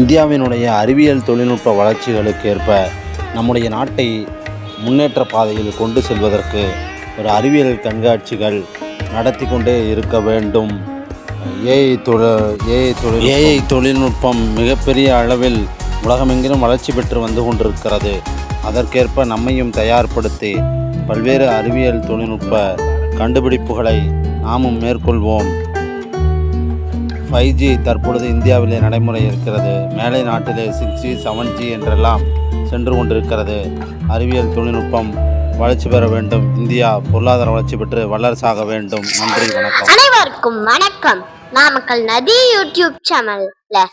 இந்தியாவினுடைய அறிவியல் தொழில்நுட்ப வளர்ச்சிகளுக்கு ஏற்ப நம்முடைய நாட்டை முன்னேற்ற பாதையில் கொண்டு செல்வதற்கு ஒரு அறிவியல் கண்காட்சிகள் நடத்தி கொண்டே இருக்க வேண்டும். ஏஐ தொழில்நுட்பம் மிகப்பெரிய அளவில் உலகமெங்கிலும் வளர்ச்சி பெற்று வந்து கொண்டிருக்கிறது. அதற்கேற்ப நம்மையும் தயார்படுத்தி பல்வேறு அறிவியல் தொழில்நுட்ப கண்டுபிடிப்புகளை நாமும் மேற்கொள்வோம். 5G தற்பொழுது இந்தியாவிலே நடைமுறை இருக்கிறது. மேலை நாட்டிலே 6G 7G என்றெல்லாம் சென்று கொண்டிருக்கிறது. அறிவியல் தொழில்நுட்பம் வளர்ச்சி பெற வேண்டும். இந்தியா பொருளாதார வளர்ச்சி பெற்று வல்லரசாக வேண்டும். நன்றி, வணக்கம். அனைவருக்கும் வணக்கம். நாமக்கல் நதி யூடியூப் சேனல்ல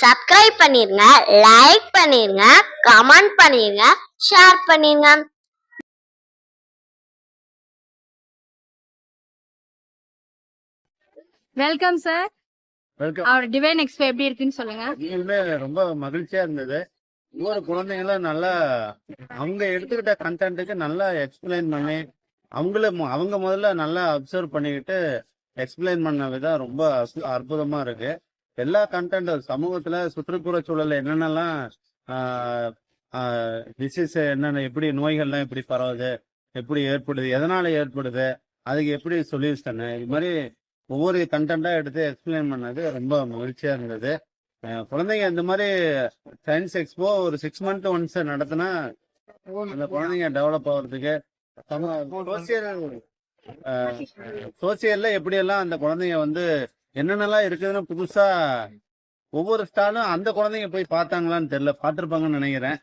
சப்ஸ்கிரைப் பண்ணிருங்க, லைக் பண்ணிருங்க, கமெண்ட் பண்ணிருங்க, ஷேர் பண்ணிருங்க. Welcome sir. அவர் டிவைன் எக்ஸ்போ எப்படி இருக்குன்னு சொல்லுங்க. உண்மையுமே ரொம்ப மகிழ்ச்சியா இருந்தது. ஒவ்வொரு குழந்தைங்களும் நல்லா அவங்க எடுத்துக்கிட்ட கண்டென்ட்டுக்கு நல்லா எக்ஸ்பிளைன் பண்ணி அவங்க முதல்ல நல்லா அப்சர்வ் பண்ணிக்கிட்டு எக்ஸ்பிளைன் பண்ண விதம் ரொம்ப அற்புதமா இருக்கு. எல்லா கண்டென்ட் சமூகத்துல சுற்றுப்புற சூழல்ல என்னென்னலாம் டிசீஸ் என்னென்ன, எப்படி நோய்கள்லாம் எப்படி பரவுது, எப்படி ஏற்படுது, எதனால ஏற்படுது, அதுக்கு எப்படி சொல்யூஷன், இது மாதிரி ஒவ்வொரு கண்டென்ட்டா எடுத்து எக்ஸ்பிளைன் பண்ணது ரொம்ப மகிழ்ச்சியா இருந்தது. குழந்தைங்க இந்த மாதிரி சயின்ஸ் எக்ஸ்போ ஒரு 6 months ஒன்ஸ் நடத்தினா அந்த குழந்தைங்க டெவலப் ஆகிறதுக்கு சோசியல்ல எப்படியெல்லாம் அந்த குழந்தைங்க வந்து என்னென்னலாம் இருக்குதுன்னு புதுசா ஒவ்வொரு ஸ்டாலும் அந்த குழந்தைங்க போய் பார்த்தாங்களான்னு தெரியல, பார்த்துருப்பாங்கன்னு நினைக்கிறேன்.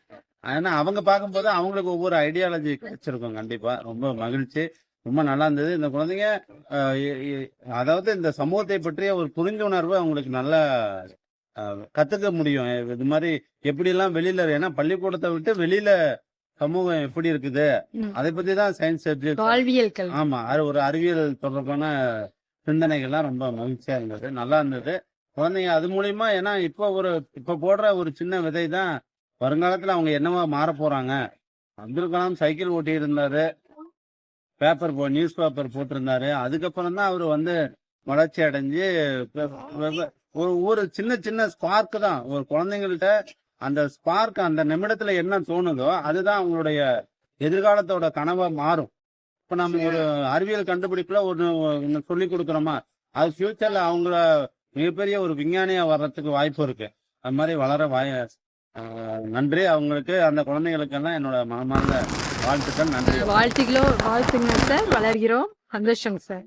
ஏன்னா அவங்க பார்க்கும்போது அவங்களுக்கு ஒவ்வொரு ஐடியாலஜி கிடைச்சிருக்கும். கண்டிப்பா ரொம்ப மகிழ்ச்சி, ரொம்ப நல்லா இருந்தது. இந்த குழந்தைங்க அதாவது இந்த சமூகத்தை பற்றிய ஒரு புரிந்துணர்வு அவங்களுக்கு நல்லா கத்துக்க முடியும். இது மாதிரி எப்படிலாம் வெளியில, ஏன்னா பள்ளிக்கூடத்தை விட்டு வெளியில சமூகம் எப்படி இருக்குது அதை பத்தி தான் சயின்ஸ் சப்ஜெக்ட். ஆமா, ஒரு அறிவியல் தொடர்பான சிந்தனைகள்லாம் ரொம்ப மகிழ்ச்சியா இருந்தது, நல்லா இருந்தது. குழந்தைங்க அது மூலியமா, ஏன்னா இப்ப போடுற ஒரு சின்ன விதை தான் வருங்காலத்துல அவங்க என்னவா மாற போறாங்க. அப்துல் கலாம் சைக்கிள் ஓட்டி இருந்தாரு, நியூஸ் பேப்பர் போட்டிருந்தாரு. அதுக்கப்புறம் தான் அவர் வந்து வளர்ச்சி அடைஞ்சு ஒரு சின்ன சின்ன ஸ்பார்க் தான் ஒரு குழந்தைங்கள்ட்ட, அந்த ஸ்பார்க் அந்த நிமிடத்துல என்ன தோணுதோ அதுதான் அவங்களுடைய எதிர்காலத்தோட கனவா மாறும். இப்ப நம்ம ஒரு அறிவியல் கண்டுபிடிப்புல ஒன்று சொல்லி கொடுக்குறோமா, அது ஃபியூச்சர்ல அவங்கள மிகப்பெரிய ஒரு விஞ்ஞானியா வர்றதுக்கு வாய்ப்பு இருக்கு. அது மாதிரி வளர நன்றி. அவங்களுக்கு, அந்த குழந்தைகளுக்கெல்லாம் என்னோட மனமார்ந்த வாழ்த்துக்கள். நன்றி. வாழ்த்துங்க சார். வளர்கிறோம். சந்தோஷம் சார்.